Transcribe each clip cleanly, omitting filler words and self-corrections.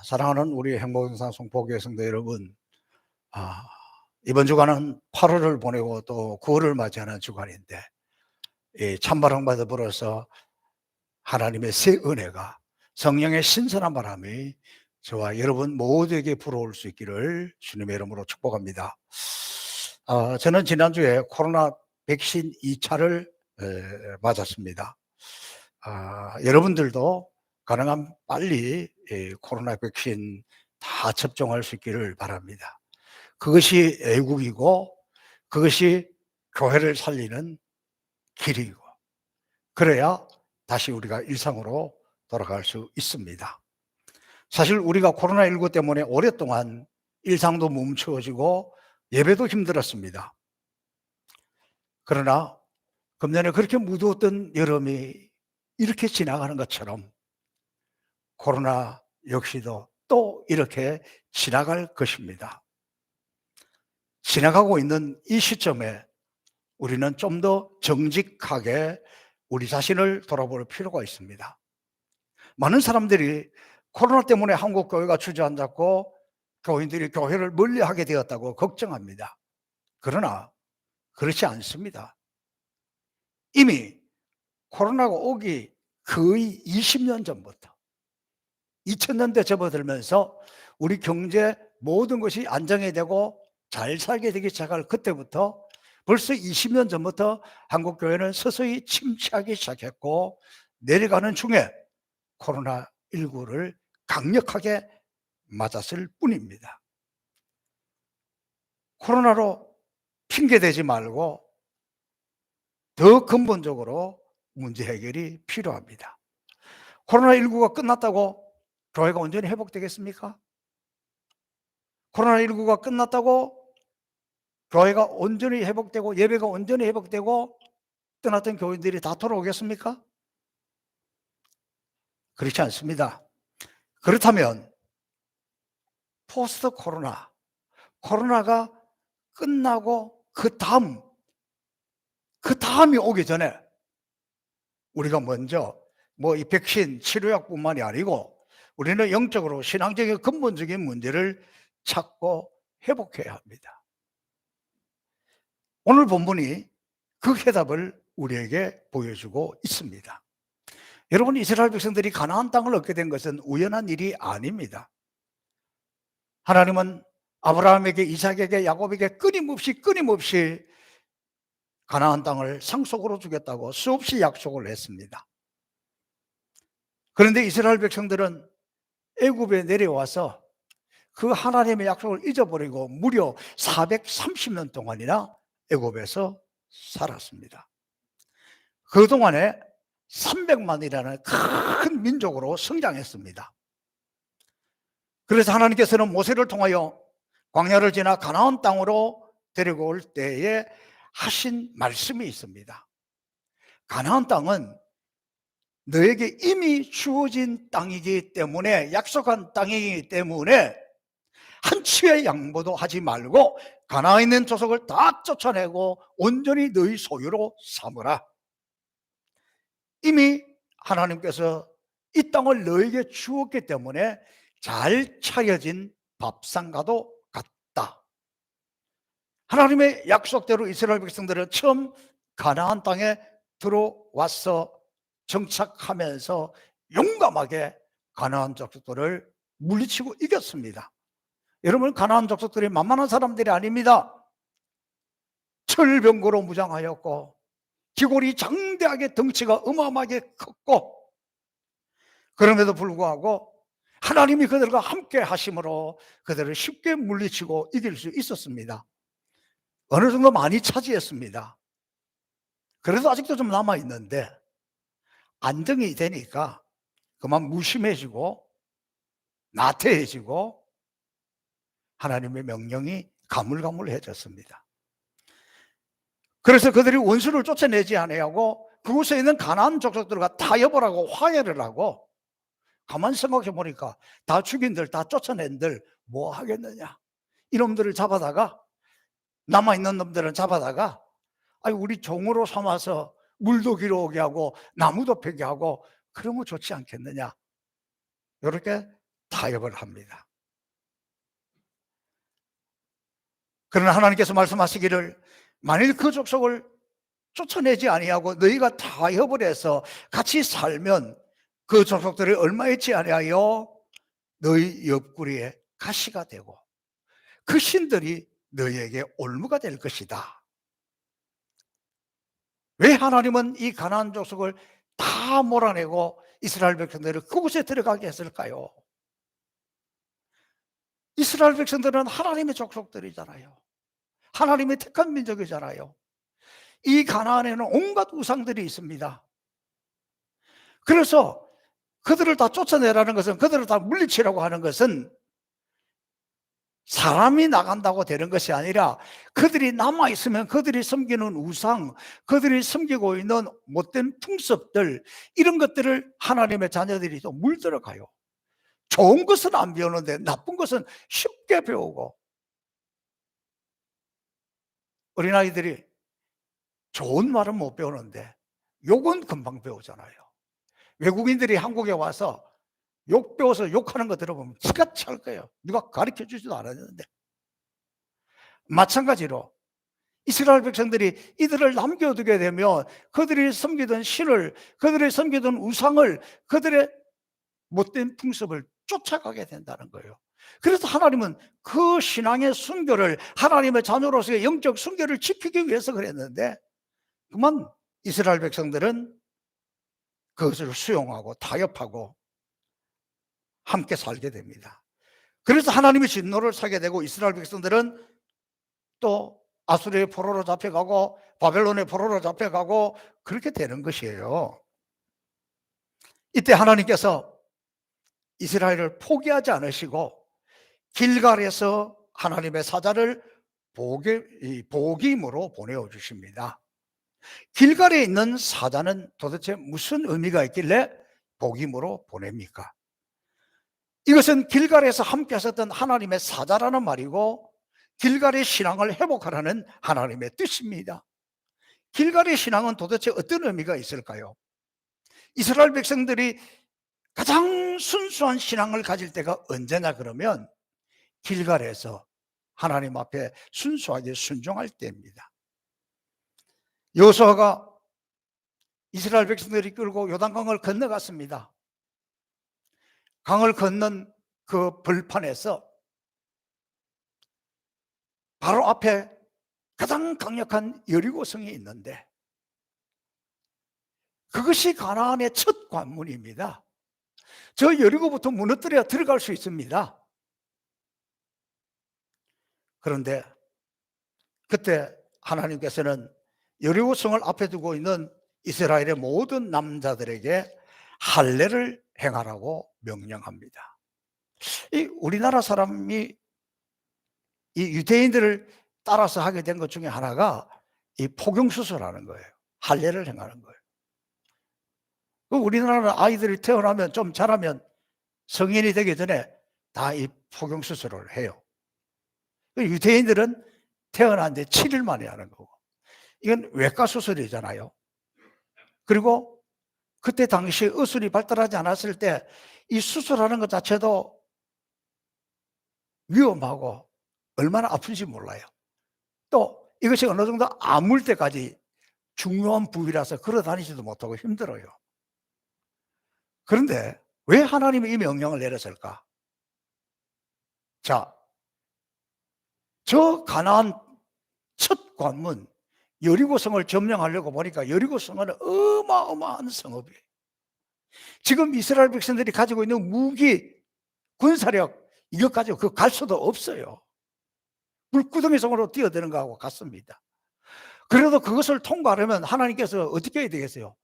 사랑하는 우리 행복영상 송포교회 성도 여러분, 이번 주간은 8월을 보내고 또 9월을 맞이하는 주간인데, 이 찬바람과 더불어서 하나님의 새 은혜가, 성령의 신선한 바람이 저와 여러분 모두에게 불어올 수 있기를 주님의 이름으로 축복합니다. 저는 지난주에 코로나 백신 2차를 맞았습니다. 여러분들도 가능한 빨리 코로나 백신 다 접종할 수 있기를 바랍니다. 그것이 애국이고 그것이 교회를 살리는 길이고, 그래야 다시 우리가 일상으로 돌아갈 수 있습니다. 사실 우리가 코로나19 때문에 오랫동안 일상도 멈추어지고 예배도 힘들었습니다. 그러나 금년에 그렇게 무더웠던 여름이 이렇게 지나가는 것처럼 코로나 역시도 또 이렇게 지나갈 것입니다. 지나가고 있는 이 시점에 우리는 좀 더 정직하게 우리 자신을 돌아볼 필요가 있습니다. 많은 사람들이 코로나 때문에 한국 교회가 주저앉았고 교인들이 교회를 멀리하게 되었다고 걱정합니다. 그러나 그렇지 않습니다. 이미 코로나가 오기 거의 20년 전부터 2000년대 접어들면서 우리 경제 모든 것이 안정이 되고 잘 살게 되기 시작할 그때부터 벌써 20년 전부터 한국교회는 서서히 침체하기 시작했고, 내려가는 중에 코로나19를 강력하게 맞았을 뿐입니다. 코로나로 핑계대지 말고 더 근본적으로 문제 해결이 필요합니다. 코로나19가 끝났다고 교회가 온전히 회복되겠습니까? 코로나19가 끝났다고 교회가 온전히 회복되고 예배가 온전히 회복되고 떠났던 교인들이 다 돌아오겠습니까? 그렇지 않습니다. 그렇다면 포스트 코로나, 코로나가 끝나고 그 다음이 오기 전에 우리가 먼저 이 백신 치료약뿐만이 아니고 우리는 영적으로 신앙적인 근본적인 문제를 찾고 회복해야 합니다. 오늘 본문이 그 해답을 우리에게 보여주고 있습니다. 여러분, 이스라엘 백성들이 가나안 땅을 얻게 된 것은 우연한 일이 아닙니다. 하나님은 아브라함에게, 이삭에게, 야곱에게 끊임없이 가나안 땅을 상속으로 주겠다고 수없이 약속을 했습니다. 그런데 이스라엘 백성들은 애굽에 내려와서 그 하나님의 약속을 잊어버리고 무려 430년 동안이나 애굽에서 살았습니다. 그동안에 300만이라는 큰 민족으로 성장했습니다. 그래서 하나님께서는 모세를 통하여 광야를 지나 가나안 땅으로 데리고 올 때에 하신 말씀이 있습니다. 가나안 땅은 너에게 이미 주어진 땅이기 때문에, 약속한 땅이기 때문에 한치의 양보도 하지 말고 가나안에 있는 족속을 다 쫓아내고 온전히 너희 소유로 삼으라. 이미 하나님께서 이 땅을 너에게 주었기 때문에 잘 차려진 밥상과도 같다. 하나님의 약속대로 이스라엘 백성들은 처음 가나안 땅에 들어와서 정착하면서 용감하게 가나안 족속들을 물리치고 이겼습니다. 여러분, 가나안 족속들이 만만한 사람들이 아닙니다. 철병거로 무장하였고 기골이 장대하게 덩치가 어마어마하게 컸고, 그럼에도 불구하고 하나님이 그들과 함께 하심으로 그들을 쉽게 물리치고 이길 수 있었습니다. 어느 정도 많이 차지했습니다. 그래도 아직도 좀 남아있는데 안정이 되니까 그만 무심해지고 나태해지고 하나님의 명령이 가물가물해졌습니다. 그래서 그들이 원수를 쫓아내지 아니하고 그곳에 있는 가나안 족속들과 타협을 화해를 하고, 가만 생각해 보니까 다 죽인들, 다 쫓아낸들 뭐 하겠느냐, 이놈들을 잡아다가, 남아있는 놈들은 잡아다가 우리 종으로 삼아서 물도 길어오게 하고 나무도 패게 하고 그러면 좋지 않겠느냐, 이렇게 타협을 합니다. 그러나 하나님께서 말씀하시기를 만일 그 족속을 쫓아내지 아니하고 너희가 타협을 해서 같이 살면 그 족속들이 얼마 있지 아니하여 너희 옆구리에 가시가 되고 그 신들이 너희에게 올무가 될 것이다. 왜 하나님은 이 가나안 족속을 다 몰아내고 이스라엘 백성들을 그곳에 들어가게 했을까요? 이스라엘 백성들은 하나님의 족속들이잖아요. 하나님의 택한 민족이잖아요. 이 가나안에는 온갖 우상들이 있습니다. 그래서 그들을 다 쫓아내라는 것은, 그들을 다 물리치라고 하는 것은 사람이 나간다고 되는 것이 아니라 그들이 남아있으면 그들이 섬기는 우상, 그들이 섬기고 있는 못된 풍습들, 이런 것들을 하나님의 자녀들이 또 물들어가요. 좋은 것은 안 배우는데 나쁜 것은 쉽게 배우고, 어린아이들이 좋은 말은 못 배우는데 욕은 금방 배우잖아요. 외국인들이 한국에 와서 욕 배워서 욕하는 거 들어보면 기가 찰 거예요. 누가 가르쳐 주지도 않았는데. 마찬가지로 이스라엘 백성들이 이들을 남겨두게 되면 그들이 섬기던 신을, 그들이 섬기던 우상을, 그들의 못된 풍습을 쫓아가게 된다는 거예요. 그래서 하나님은 그 신앙의 순결을, 하나님의 자녀로서의 영적 순결을 지키기 위해서 그랬는데, 그만 이스라엘 백성들은 그것을 수용하고 타협하고 함께 살게 됩니다. 그래서 하나님의 진노를 사게 되고 이스라엘 백성들은 또 아수르의 포로로 잡혀가고 바벨론의 포로로 잡혀가고 그렇게 되는 것이에요. 이때 하나님께서 이스라엘을 포기하지 않으시고 길갈에서 하나님의 사자를 복임으로 보내어 주십니다. 길갈에 있는 사자는 도대체 무슨 의미가 있길래 복임으로 보냅니까? 이것은 길갈에서 함께 하셨던 하나님의 사자라는 말이고 길갈의 신앙을 회복하라는 하나님의 뜻입니다. 길갈의 신앙은 도대체 어떤 의미가 있을까요? 이스라엘 백성들이 가장 순수한 신앙을 가질 때가 언제냐 그러면 길갈에서 하나님 앞에 순수하게 순종할 때입니다. 여호수아가 이스라엘 백성들이 끌고 요단강을 건너갔습니다. 강을 건넌 그 벌판에서 바로 앞에 가장 강력한 여리고성이 있는데 그것이 가나안의 첫 관문입니다. 저 여리고부터 무너뜨려야 들어갈 수 있습니다. 그런데 그때 하나님께서는 여리고성을 앞에 두고 있는 이스라엘의 모든 남자들에게 할례를 행하라고 명령합니다. 이 우리나라 사람이 이 유대인들을 따라서 하게 된 것 중에 하나가 이 포경수술하는 거예요. 할례를 행하는 거예요. 우리나라 아이들이 태어나면 좀 자라면 성인이 되기 전에 다 이 포경수술을 해요. 유대인들은 태어난 지 7일 만에 하는 거고, 이건 외과 수술이잖아요. 그리고 그때 당시 의술이 발달하지 않았을 때 이 수술하는 것 자체도 위험하고 얼마나 아픈지 몰라요. 또 이것이 어느 정도 아물 때까지 중요한 부위라서 걸어 다니지도 못하고 힘들어요. 그런데 왜 하나님이 이 명령을 내렸을까? 자, 저 가나안 첫 관문 여리고성을 점령하려고 보니까 여리고성은 어마어마한 성읍이에요. 지금 이스라엘 백성들이 가지고 있는 무기, 군사력 이것 가지고 그 갈 수도 없어요. 물구덩이 속으로 뛰어드는 거하고 같습니다. 그래도 그것을 통과하려면 하나님께서 어떻게 해야 되겠어요?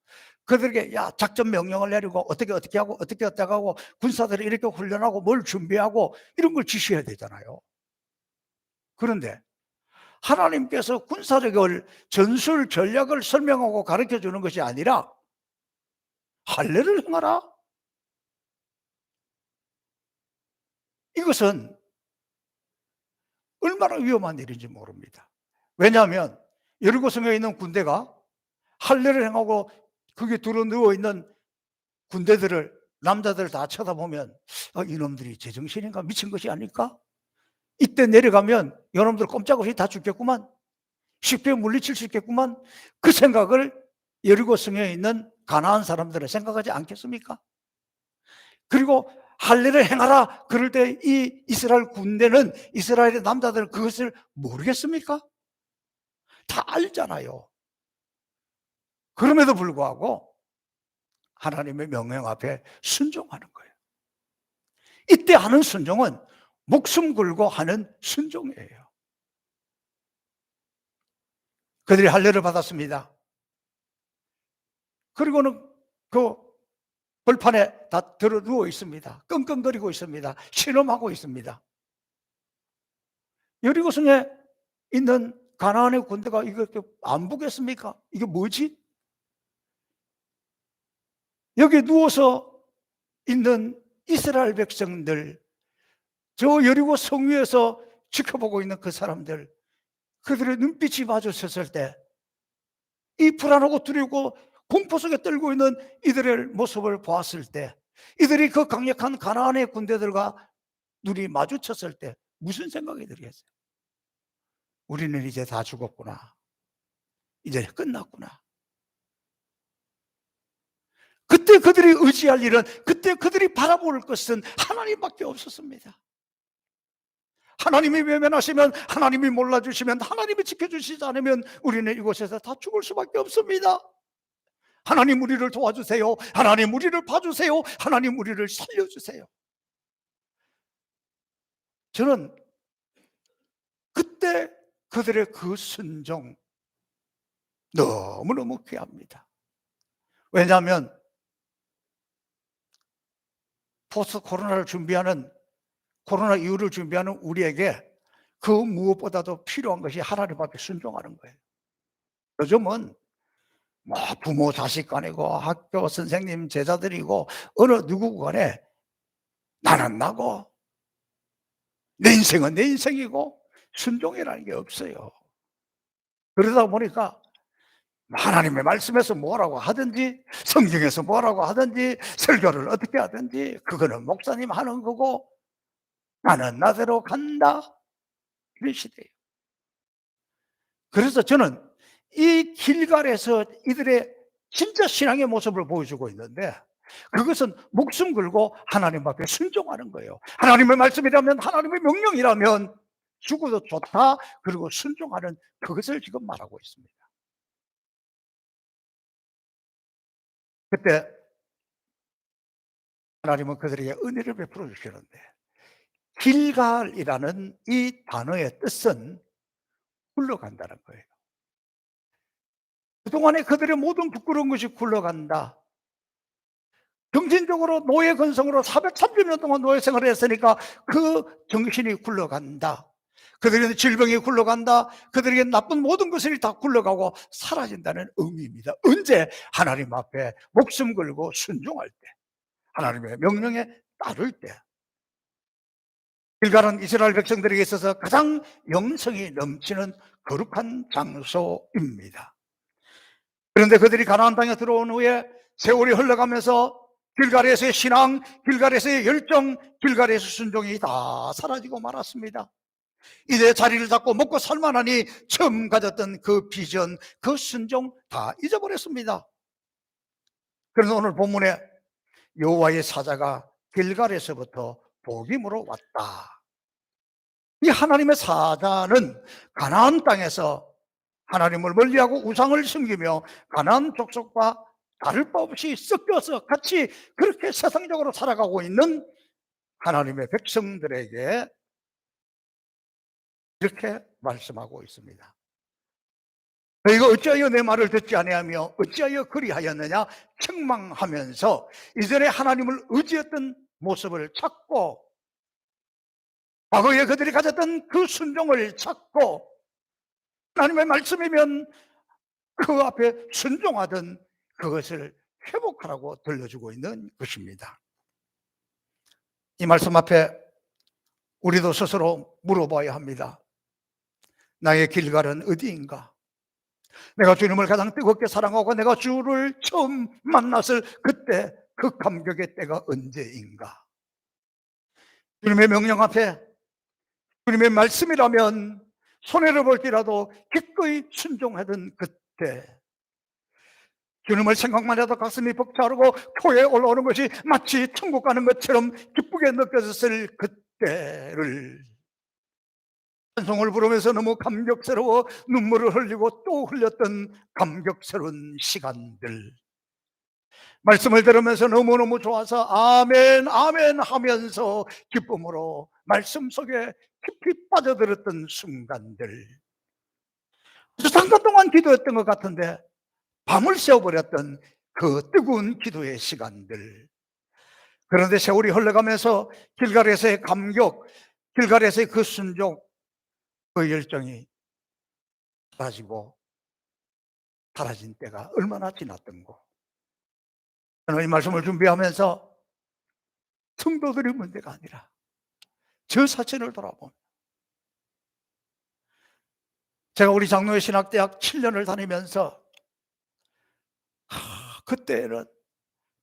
그들에게 야 작전 명령을 내리고 어떻게 하고 어떻게 하고 군사들을 이렇게 훈련하고 뭘 준비하고 이런 걸 지시해야 되잖아요. 그런데 하나님께서 군사력을 전술 전략을 설명하고 가르쳐 주는 것이 아니라 할례를 행하라. 이것은 얼마나 위험한 일인지 모릅니다. 왜냐하면 여리고성에 있는 군대가 할례를 행하고 거기에 들어 누워 있는 군대들을 남자들 다 쳐다보면 이놈들이 제정신인가, 미친 것이 아닐까? 이때 내려가면 이놈들 꼼짝없이 다 죽겠구만, 쉽게 물리칠 수 있겠구만, 그 생각을 여리고성에 있는 가나안 사람들은 생각하지 않겠습니까? 그리고 할례를 행하라 그럴 때 이 이스라엘 군대는, 이스라엘의 남자들은 그것을 모르겠습니까? 다 알잖아요. 그럼에도 불구하고 하나님의 명령 앞에 순종하는 거예요. 이때 하는 순종은 목숨 걸고 하는 순종이에요. 그들이 할례를 받았습니다. 그리고는 그 벌판에 다 들어 누워 있습니다. 끙끙거리고 있습니다. 신음하고 있습니다. 여리고성에 있는 가나안의 군대가 이거 안 보겠습니까? 이게 뭐지? 여기 누워서 있는 이스라엘 백성들, 저 여리고 성 위에서 지켜보고 있는 그 사람들, 그들의 눈빛이 마주쳤을 때 이 불안하고 두렵고 공포 속에 떨고 있는 이들의 모습을 보았을 때, 이들이 그 강력한 가나안의 군대들과 눈이 마주쳤을 때 무슨 생각이 들겠어요? 우리는 이제 다 죽었구나, 이제 끝났구나. 그때 그들이 의지할 일은, 그때 그들이 바라볼 것은 하나님밖에 없었습니다. 하나님이 외면하시면, 하나님이 몰라주시면, 하나님이 지켜주시지 않으면 우리는 이곳에서 다 죽을 수밖에 없습니다. 하나님 우리를 도와주세요. 하나님 우리를 봐주세요. 하나님 우리를 살려주세요. 저는 그때 그들의 그 순종 너무너무 귀합니다. 왜냐하면 포스트 코로나를 준비하는, 코로나 이후를 준비하는 우리에게 그 무엇보다도 필요한 것이 하나님 앞에 순종하는 거예요. 요즘은 뭐 부모 자식 간이고 학교 선생님 제자들이고 어느 누구 간에 나는 나고 내 인생은 내 인생이고 순종이라는 게 없어요. 그러다 보니까 하나님의 말씀에서 뭐라고 하든지, 성경에서 뭐라고 하든지, 설교를 어떻게 하든지 그거는 목사님 하는 거고 나는 나대로 간다, 이런 시대예요. 그래서 저는 이 길갈에서 이들의 진짜 신앙의 모습을 보여주고 있는데, 그것은 목숨 걸고 하나님 앞에 순종하는 거예요. 하나님의 말씀이라면, 하나님의 명령이라면 죽어도 좋다, 그리고 순종하는 그것을 지금 말하고 있습니다. 그때 하나님은 그들에게 은혜를 베풀어 주시는데, 길갈이라는 이 단어의 뜻은 굴러간다는 거예요. 그동안에 그들의 모든 부끄러운 것이 굴러간다. 정신적으로 노예 근성으로 430년 동안 노예 생활을 했으니까 그 정신이 굴러간다. 그들에게 질병이 굴러간다. 그들에게 나쁜 모든 것들이 다 굴러가고 사라진다는 의미입니다. 언제? 하나님 앞에 목숨 걸고 순종할 때, 하나님의 명령에 따를 때. 길갈은 이스라엘 백성들에게 있어서 가장 영성이 넘치는 거룩한 장소입니다. 그런데 그들이 가나안 땅에 들어온 후에 세월이 흘러가면서 길갈에서의 신앙, 길갈에서의 열정, 길갈에서 순종이 다 사라지고 말았습니다. 이제 자리를 잡고 먹고 살만하니 처음 가졌던 그 비전, 그 순종 다 잊어버렸습니다. 그래서 오늘 본문에 여호와의 사자가 길갈에서부터 복임으로 왔다. 이 하나님의 사자는 가나안 땅에서 하나님을 멀리하고 우상을 섬기며 가나안 족속과 다를 바 없이 섞여서 같이 그렇게 세상적으로 살아가고 있는 하나님의 백성들에게 이렇게 말씀하고 있습니다. 너희가 어찌하여 내 말을 듣지 아니하며 어찌하여 그리하였느냐, 책망하면서 이전에 하나님을 의지했던 모습을 찾고 과거에 그들이 가졌던 그 순종을 찾고 하나님의 말씀이면 그 앞에 순종하던 그것을 회복하라고 들려주고 있는 것입니다. 이 말씀 앞에 우리도 스스로 물어봐야 합니다. 나의 길갈은 어디인가? 내가 주님을 가장 뜨겁게 사랑하고 내가 주를 처음 만났을 그때 그 감격의 때가 언제인가? 주님의 명령 앞에 주님의 말씀이라면 손해를 볼지라도 기꺼이 순종하던 그때, 주님을 생각만 해도 가슴이 벅차오르고 코에 올라오는 것이 마치 천국 가는 것처럼 기쁘게 느껴졌을 그때를, 찬송을 부르면서 너무 감격스러워 눈물을 흘리고 또 흘렸던 감격스러운 시간들, 말씀을 들으면서 너무너무 좋아서 아멘 아멘 하면서 기쁨으로 말씀 속에 깊이 빠져들었던 순간들, 잠깐 동안 기도했던 것 같은데 밤을 새워버렸던 그 뜨거운 기도의 시간들. 그런데 세월이 흘러가면서 길갈에서의 감격, 길갈에서의 그 순종, 그 열정이 사라지고 사라진 때가 얼마나 지났던고. 저는 이 말씀을 준비하면서 성도들의 문제가 아니라 저 자신을 돌아보면, 제가 우리 장로회 신학대학 7년을 다니면서 그때는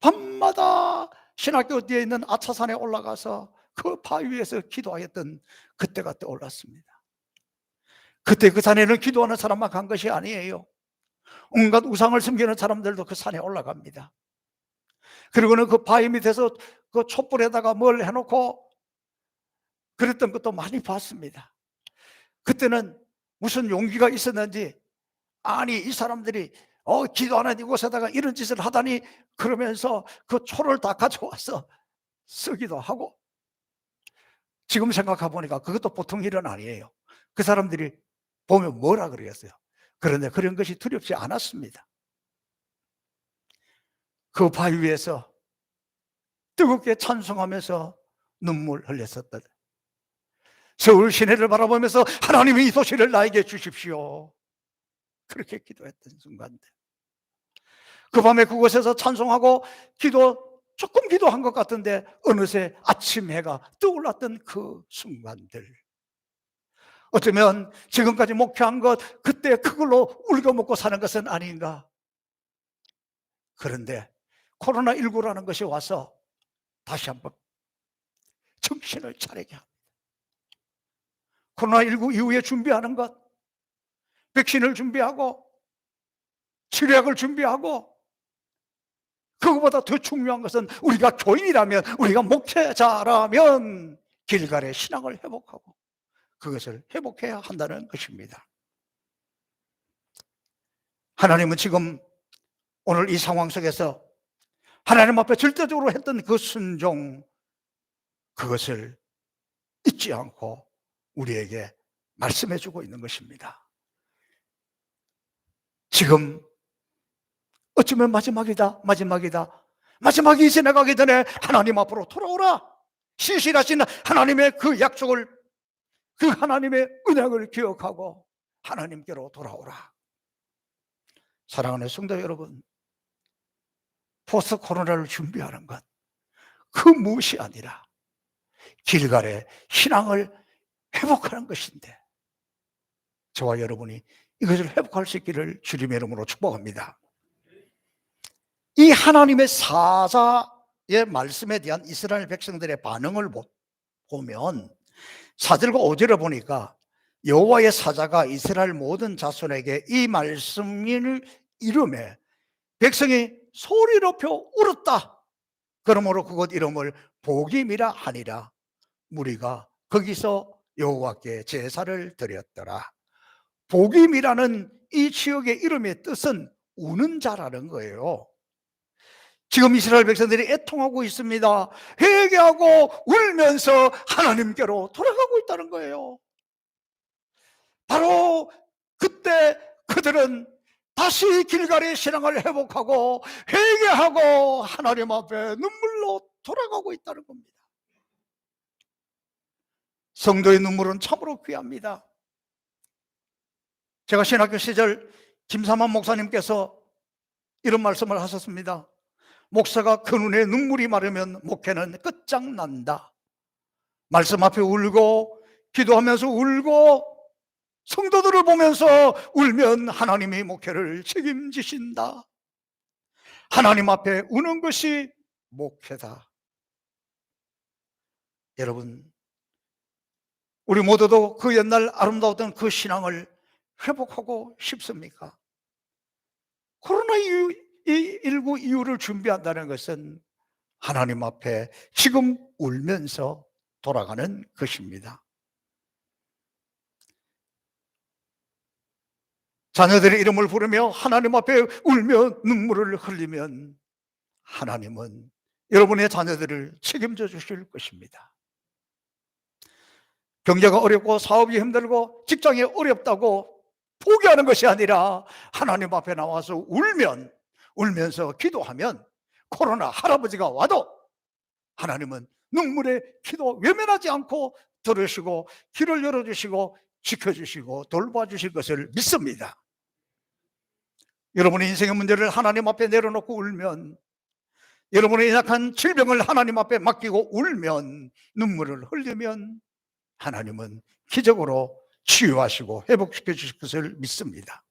밤마다 신학교 뒤에 있는 아차산에 올라가서 그 바위 위에서 기도하였던 그때가 떠올랐습니다. 그때 그 산에는 기도하는 사람만 간 것이 아니에요. 온갖 우상을 섬기는 사람들도 그 산에 올라갑니다. 그리고는 그 바위 밑에서 그 촛불에다가 뭘 해놓고 그랬던 것도 많이 봤습니다. 그때는 무슨 용기가 있었는지, 아니 이 사람들이 기도하는 이곳에다가 이런 짓을 하다니, 그러면서 그 초를 다 가져와서 쓰기도 하고. 지금 생각해 보니까 그것도 보통 일은 아니에요. 그 사람들이 보면 뭐라 그러겠어요. 그런데 그런 것이 두렵지 않았습니다. 그 바위 위에서 뜨겁게 찬송하면서 눈물 흘렸었던, 서울 시내를 바라보면서 하나님이 이 도시를 나에게 주십시오, 그렇게 기도했던 순간들, 그 밤에 그곳에서 찬송하고 조금 기도한 것 같은데 어느새 아침 해가 떠올랐던 그 순간들, 어쩌면 지금까지 목표한 것 그때 그걸로 울거먹고 사는 것은 아닌가. 그런데 코로나19라는 것이 와서 다시 한번 정신을 차리게 합니다. 코로나19 이후에 준비하는 것, 백신을 준비하고 치료약을 준비하고, 그것보다 더 중요한 것은 우리가 교인이라면, 우리가 목회자라면 길갈의 신앙을 회복하고 그것을 회복해야 한다는 것입니다. 하나님은 지금 오늘 이 상황 속에서 하나님 앞에 절대적으로 했던 그 순종, 그것을 잊지 않고 우리에게 말씀해 주고 있는 것입니다. 지금 어쩌면 마지막이다, 마지막이 지나가기 전에 하나님 앞으로 돌아오라. 신실하신 하나님의 그 약속을, 그 하나님의 은혜를 기억하고 하나님께로 돌아오라. 사랑하는 성도 여러분, 포스트 코로나를 준비하는 것, 그 무엇이 아니라 길갈의 신앙을 회복하는 것인데, 저와 여러분이 이것을 회복할 수 있기를 주님의 이름으로 축복합니다. 이 하나님의 사자의 말씀에 대한 이스라엘 백성들의 반응을 보면 4절과 5절을 보니까 여호와의 사자가 이스라엘 모든 자손에게 이 말씀을 이름에 백성이 소리 높여 울었다. 그러므로 그곳 이름을 복임이라 하니라. 무리가 거기서 여호와께 제사를 드렸더라. 복임이라는 이 지역의 이름의 뜻은 우는 자라는 거예요. 지금 이스라엘 백성들이 애통하고 있습니다. 회개하고 울면서 하나님께로 돌아가고 있다는 거예요. 바로 그때 그들은 다시 길갈의 신앙을 회복하고 회개하고 하나님 앞에 눈물로 돌아가고 있다는 겁니다. 성도의 눈물은 참으로 귀합니다. 제가 신학교 시절 김삼환 목사님께서 이런 말씀을 하셨습니다. 목사가 그 눈에 눈물이 마르면 목회는 끝장난다. 말씀 앞에 울고 기도하면서 울고 성도들을 보면서 울면 하나님이 목회를 책임지신다. 하나님 앞에 우는 것이 목회다. 여러분, 우리 모두도 그 옛날 아름다웠던 그 신앙을 회복하고 싶습니까? 코로나19 이후를 준비한다는 것은 하나님 앞에 지금 울면서 돌아가는 것입니다. 자녀들의 이름을 부르며 하나님 앞에 울며 눈물을 흘리면 하나님은 여러분의 자녀들을 책임져 주실 것입니다. 경제가 어렵고 사업이 힘들고 직장이 어렵다고 포기하는 것이 아니라 하나님 앞에 나와서 울면서 기도하면 코로나 할아버지가 와도 하나님은 눈물의 기도 외면하지 않고 들으시고 길을 열어주시고 지켜주시고 돌봐주실 것을 믿습니다. 여러분의 인생의 문제를 하나님 앞에 내려놓고 울면, 여러분의 약한 질병을 하나님 앞에 맡기고 울면, 눈물을 흘리면 하나님은 기적으로 치유하시고 회복시켜 주실 것을 믿습니다.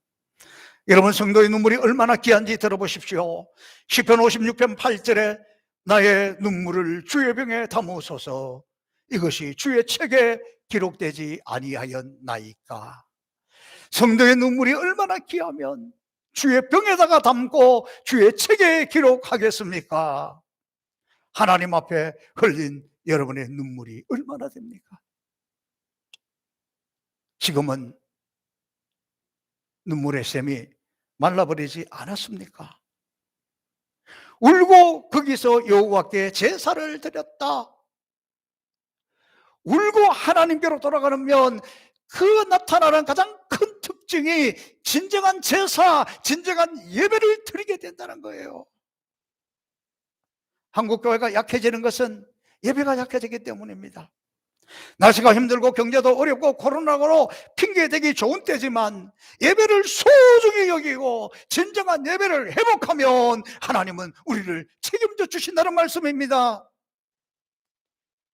여러분, 성도의 눈물이 얼마나 귀한지 들어보십시오. 시편 56편 8절에 나의 눈물을 주의 병에 담으소서, 이것이 주의 책에 기록되지 아니하였나이까. 성도의 눈물이 얼마나 귀하면 주의 병에다가 담고 주의 책에 기록하겠습니까? 하나님 앞에 흘린 여러분의 눈물이 얼마나 됩니까? 지금은 눈물의 샘이 말라버리지 않았습니까? 울고 거기서 여호와께 제사를 드렸다. 울고 하나님께로 돌아가면 그 나타나는 가장 큰 특징이 진정한 제사, 진정한 예배를 드리게 된다는 거예요. 한국 교회가 약해지는 것은 예배가 약해지기 때문입니다. 날씨가 힘들고 경제도 어렵고 코로나로 핑계대기 좋은 때지만 예배를 소중히 여기고 진정한 예배를 회복하면 하나님은 우리를 책임져 주신다는 말씀입니다.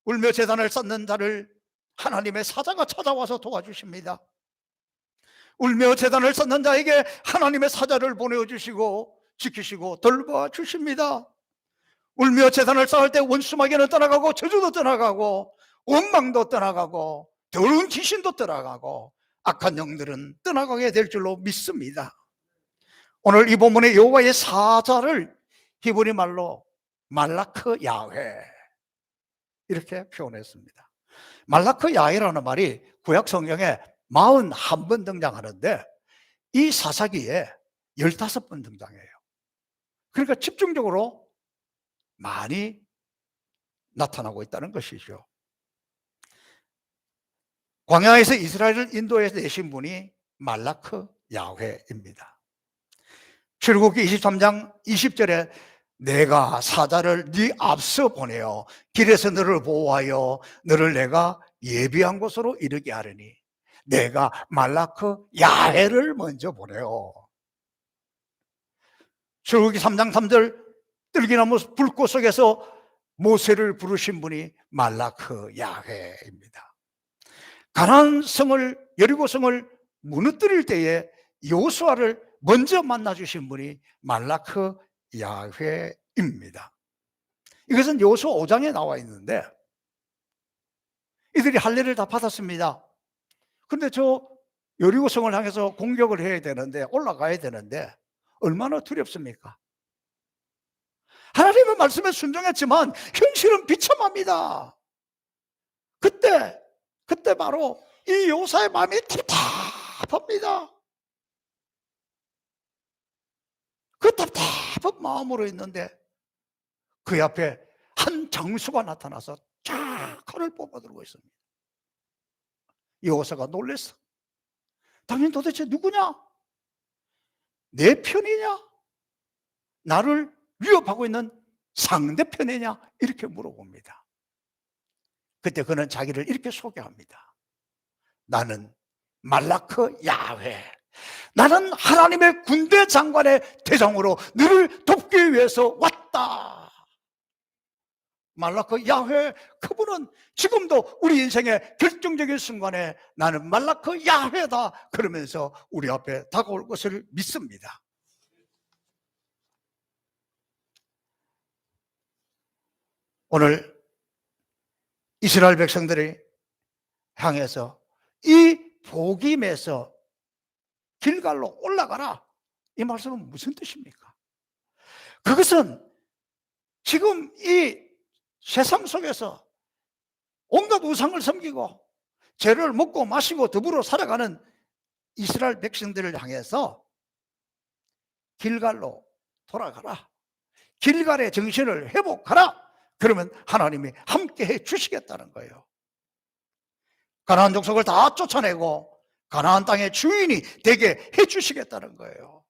울며 제단을 쌓는 자를 하나님의 사자가 찾아와서 도와주십니다. 울며 제단을 쌓는 자에게 하나님의 사자를 보내주시고 지키시고 돌봐 주십니다. 울며 제단을 쌓을 때 원수마귀는 떠나가고 저주도 떠나가고 원망도 떠나가고 더러운 귀신도 떠나가고 악한 영들은 떠나가게 될 줄로 믿습니다. 오늘 이 본문의 여호와의 사자를 히브리 말로 말라크 야훼 이렇게 표현했습니다. 말라크 야훼라는 말이 구약 성경에 41번 등장하는데 이 사사기에 15번 등장해요. 그러니까 집중적으로 많이 나타나고 있다는 것이죠. 광야에서 이스라엘을 인도해서 내신 분이 말라크 야훼입니다. 출애굽기 23장 20절에 내가 사자를 네 앞서 보내어 길에서 너를 보호하여 너를 내가 예비한 곳으로 이르게 하리니 내가 말라크 야훼를 먼저 보내어. 출애굽기 3장 3절 뜰기나무 불꽃 속에서 모세를 부르신 분이 말라크 야훼입니다. 가나안 성을, 여리고 성을 무너뜨릴 때에 여호수아를 먼저 만나 주신 분이 말라크 야훼입니다. 이것은 여호수아 5장에 나와 있는데 이들이 할 일을 다 받았습니다. 그런데 저 여리고 성을 향해서 공격을 해야 되는데, 올라가야 되는데 얼마나 두렵습니까? 하나님의 말씀에 순종했지만 현실은 비참합니다. 그때 바로 이 여호수아의 마음이 답답합니다. 그 답답한 마음으로 있는데 그 앞에 한 장수가 나타나서 쫙 칼을 뽑아들고 있습니다. 여호수아가 놀랐어. 당신 도대체 누구냐? 내 편이냐? 나를 위협하고 있는 상대편이냐? 이렇게 물어봅니다. 그때 그는 자기를 이렇게 소개합니다. 나는 말라크 야훼, 나는 하나님의 군대 장관의 대장으로 너를 돕기 위해서 왔다. 말라크 야훼, 그분은 지금도 우리 인생의 결정적인 순간에 나는 말라크 야훼다 그러면서 우리 앞에 다가올 것을 믿습니다. 오늘 이스라엘 백성들이 향해서 이 복임에서 길갈로 올라가라, 이 말씀은 무슨 뜻입니까? 그것은 지금 이 세상 속에서 온갖 우상을 섬기고 죄를 먹고 마시고 더불어 살아가는 이스라엘 백성들을 향해서 길갈로 돌아가라, 길갈의 정신을 회복하라, 그러면 하나님이 함께 해 주시겠다는 거예요. 가나안 족속을 다 쫓아내고 가나안 땅의 주인이 되게 해 주시겠다는 거예요.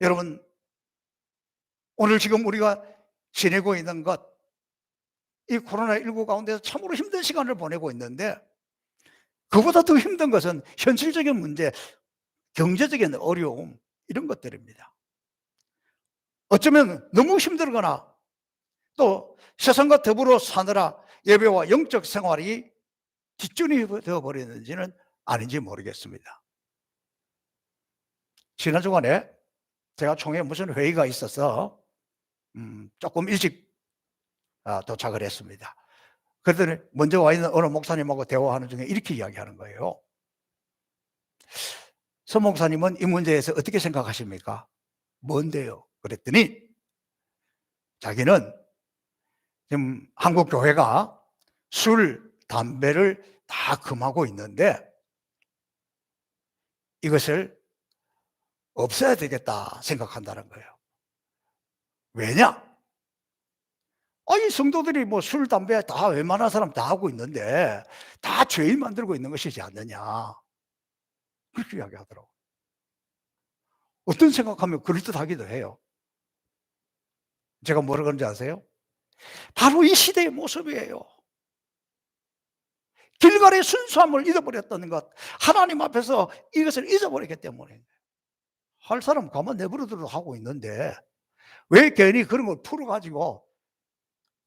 여러분, 오늘 지금 우리가 지내고 있는 것, 이 코로나19 가운데서 참으로 힘든 시간을 보내고 있는데, 그보다 더 힘든 것은 현실적인 문제, 경제적인 어려움, 이런 것들입니다. 어쩌면 너무 힘들거나 또 세상과 더불어 사느라 예배와 영적 생활이 뒷전이 되어버렸는지는 아닌지 모르겠습니다. 지난 주간에 제가 총회에 무슨 회의가 있어서 조금 일찍 도착을 했습니다. 그랬더니 먼저 와 있는 어느 목사님하고 대화하는 중에 이렇게 이야기하는 거예요. 서 목사님은 이 문제에 대해서 어떻게 생각하십니까? 뭔데요? 그랬더니 자기는 지금 한국 교회가 술, 담배를 다 금하고 있는데 이것을 없애야 되겠다 생각한다는 거예요. 왜냐? 이 성도들이 뭐 술, 담배 다 웬만한 사람 다 하고 있는데 다 죄인 만들고 있는 것이지 않느냐, 그렇게 이야기하더라고요. 어떤 생각하면 그럴듯하기도 해요. 제가 뭐라 그런지 아세요? 바로 이 시대의 모습이에요. 길갈의 순수함을 잊어버렸다는 것, 하나님 앞에서 이것을 잊어버렸기 때문에. 할 사람 가만 내버려둬도 하고 있는데 왜 괜히 그런 걸 풀어가지고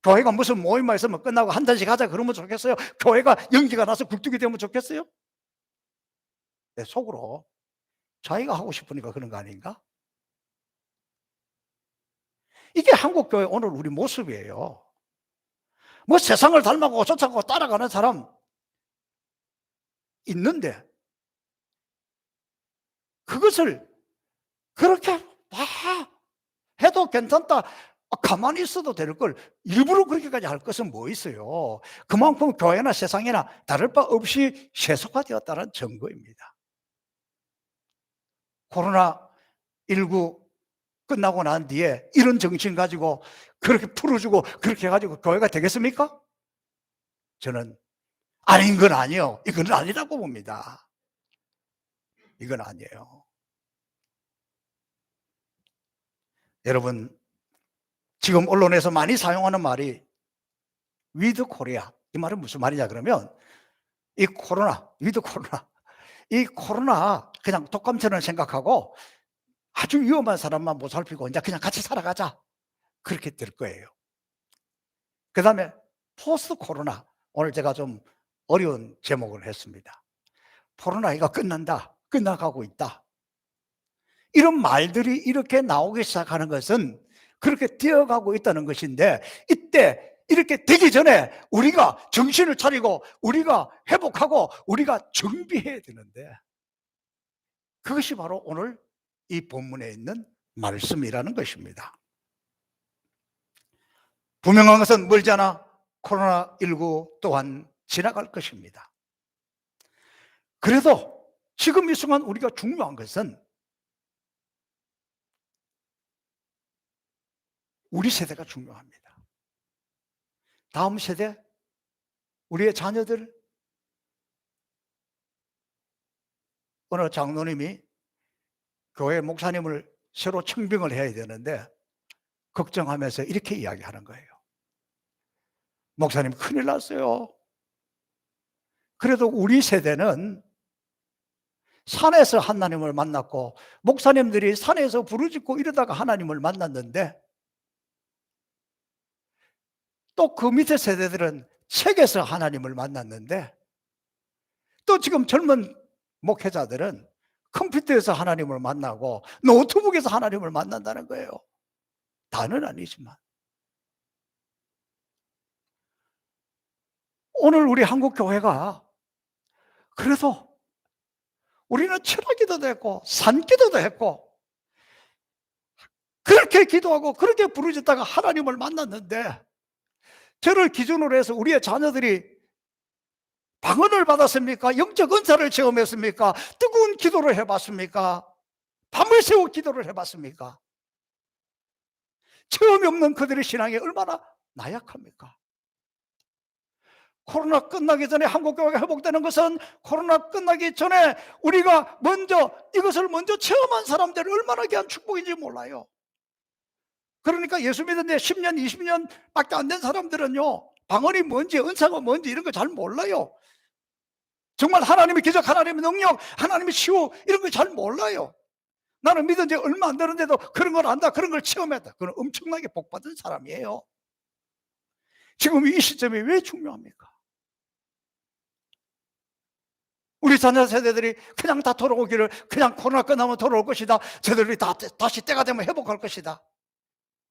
교회가 무슨 모임만 있으면 끝나고 한 잔씩 하자 그러면 좋겠어요? 교회가 연기가 나서 굴뚝이 되면 좋겠어요? 내 속으로 자기가 하고 싶으니까 그런 거 아닌가? 이게 한국교회 오늘 우리 모습이에요. 뭐 세상을 닮아가고 쫓아가고 따라가는 사람 있는데 그것을 그렇게 다 해도 괜찮다, 가만히 있어도 될 걸 일부러 그렇게까지 할 것은 뭐 있어요? 그만큼 교회나 세상이나 다를 바 없이 세속화되었다는 증거입니다. 코로나19 끝나고 난 뒤에 이런 정신 가지고 그렇게 풀어주고 그렇게 해가지고 교회가 되겠습니까? 저는 아닌 건 아니에요. 이건 아니라고 봅니다. 이건 아니에요. 여러분, 지금 언론에서 많이 사용하는 말이 위드 코리아, 이 말은 무슨 말이냐 그러면 이 코로나, 위드 코로나, 이 코로나 그냥 독감처럼 생각하고 아주 위험한 사람만 못 살피고 이제 그냥 같이 살아가자, 그렇게 될 거예요. 그 다음에 포스트 코로나, 오늘 제가 좀 어려운 제목을 했습니다. 코로나가 끝난다, 끝나가고 있다, 이런 말들이 이렇게 나오기 시작하는 것은 그렇게 뛰어가고 있다는 것인데, 이때 이렇게 되기 전에 우리가 정신을 차리고 우리가 회복하고 우리가 준비해야 되는데, 그것이 바로 오늘 이 본문에 있는 말씀이라는 것입니다. 분명한 것은 멀지 않아 코로나19 또한 지나갈 것입니다. 그래도 지금 이 순간 우리가 중요한 것은 우리 세대가 중요합니다. 다음 세대, 우리의 자녀들, 어느 장로님이 교회 목사님을 새로 청빙을 해야 되는데 걱정하면서 이렇게 이야기하는 거예요. 목사님, 큰일 났어요. 그래도 우리 세대는 산에서 하나님을 만났고 목사님들이 산에서 부르짖고 이러다가 하나님을 만났는데, 또 그 밑에 세대들은 책에서 하나님을 만났는데, 또 지금 젊은 목회자들은 컴퓨터에서 하나님을 만나고 노트북에서 하나님을 만난다는 거예요. 다는 아니지만. 오늘 우리 한국 교회가 그래도 우리는 철학기도도 했고 산기도도 했고 그렇게 기도하고 그렇게 부르짖다가 하나님을 만났는데, 저를 기준으로 해서 우리의 자녀들이 방언을 받았습니까? 영적 은사를 체험했습니까? 뜨거운 기도를 해봤습니까? 밤을 새워 기도를 해봤습니까? 체험이 없는 그들의 신앙이 얼마나 나약합니까? 코로나 끝나기 전에 한국교회가 회복되는 것은 코로나 끝나기 전에 우리가 이것을 먼저 체험한 사람들이 얼마나 귀한 축복인지 몰라요. 그러니까 예수 믿은 지 10년, 20년 밖에 안 된 사람들은요, 방언이 뭔지 은사가 뭔지 이런 거 잘 몰라요. 정말 하나님의 기적, 하나님의 능력, 하나님의 치유 이런 거 잘 몰라요. 나는 믿은 지 얼마 안 되는데도 그런 걸 안다, 그런 걸 체험했다. 그건 엄청나게 복받은 사람이에요. 지금 이 시점이 왜 중요합니까? 우리 자녀 세대들이 그냥 다 돌아오기를, 그냥 코로나 끝나면 돌아올 것이다, 저들이 다시 때가 되면 회복할 것이다,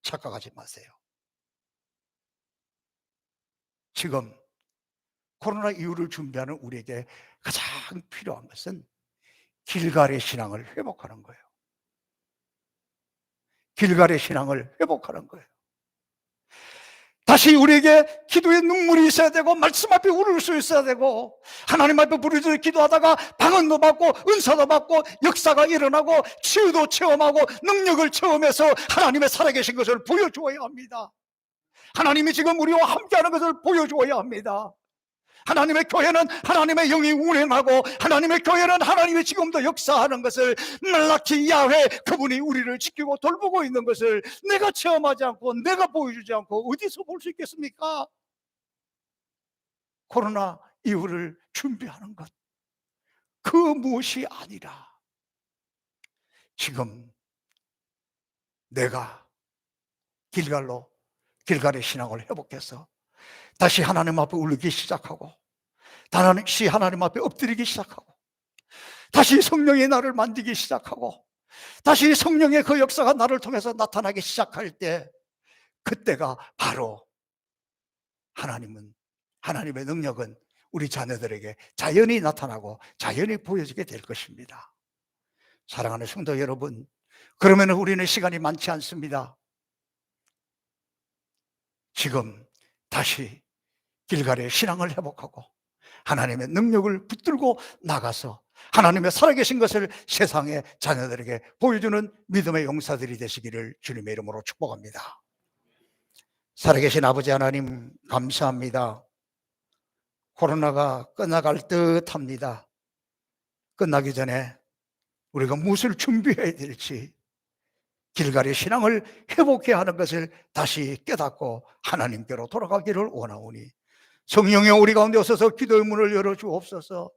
착각하지 마세요. 지금 코로나 이후를 준비하는 우리에게 가장 필요한 것은 길갈의 신앙을 회복하는 거예요. 길갈의 신앙을 회복하는 거예요. 다시 우리에게 기도의 눈물이 있어야 되고 말씀 앞에 울을 수 있어야 되고, 하나님 앞에 부르짖어 기도하다가 방언도 받고 은사도 받고 역사가 일어나고 치유도 체험하고 능력을 체험해서 하나님의 살아계신 것을 보여주어야 합니다. 하나님이 지금 우리와 함께하는 것을 보여주어야 합니다. 하나님의 교회는 하나님의 영이 운행하고, 하나님의 교회는 하나님이 지금도 역사하는 것을, 말라키 야훼 그분이 우리를 지키고 돌보고 있는 것을 내가 체험하지 않고 내가 보여주지 않고 어디서 볼 수 있겠습니까? 코로나 이후를 준비하는 것, 그 무엇이 아니라 지금 내가 길갈의 신앙을 회복해서 다시 하나님 앞에 울기 시작하고, 다시 하나님 앞에 엎드리기 시작하고, 다시 성령이 나를 만지기 시작하고, 다시 성령의 그 역사가 나를 통해서 나타나기 시작할 때, 그때가 바로 하나님의 능력은 우리 자녀들에게 자연히 나타나고 자연히 보여지게 될 것입니다. 사랑하는 성도 여러분, 그러면 우리는 시간이 많지 않습니다. 지금 다시 길갈의 신앙을 회복하고 하나님의 능력을 붙들고 나가서 하나님의 살아계신 것을 세상의 자녀들에게 보여주는 믿음의 용사들이 되시기를 주님의 이름으로 축복합니다. 살아계신 아버지 하나님, 감사합니다. 코로나가 끝나갈 듯 합니다. 끝나기 전에 우리가 무엇을 준비해야 될지, 길갈의 신앙을 회복해야 하는 것을 다시 깨닫고 하나님께로 돌아가기를 원하오니, 성령이 우리 가운데 오셔서 기도의 문을 열어 주옵소서.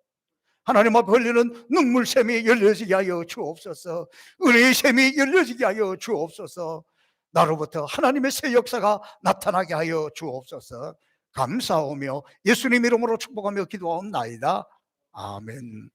하나님 앞에 흘리는 눈물샘이 열려지게 하여 주옵소서. 은혜의 샘이 열려지게 하여 주옵소서. 나로부터 하나님의 새 역사가 나타나게 하여 주옵소서. 감사하며 예수님 이름으로 축복하며 기도하옵나이다. 아멘.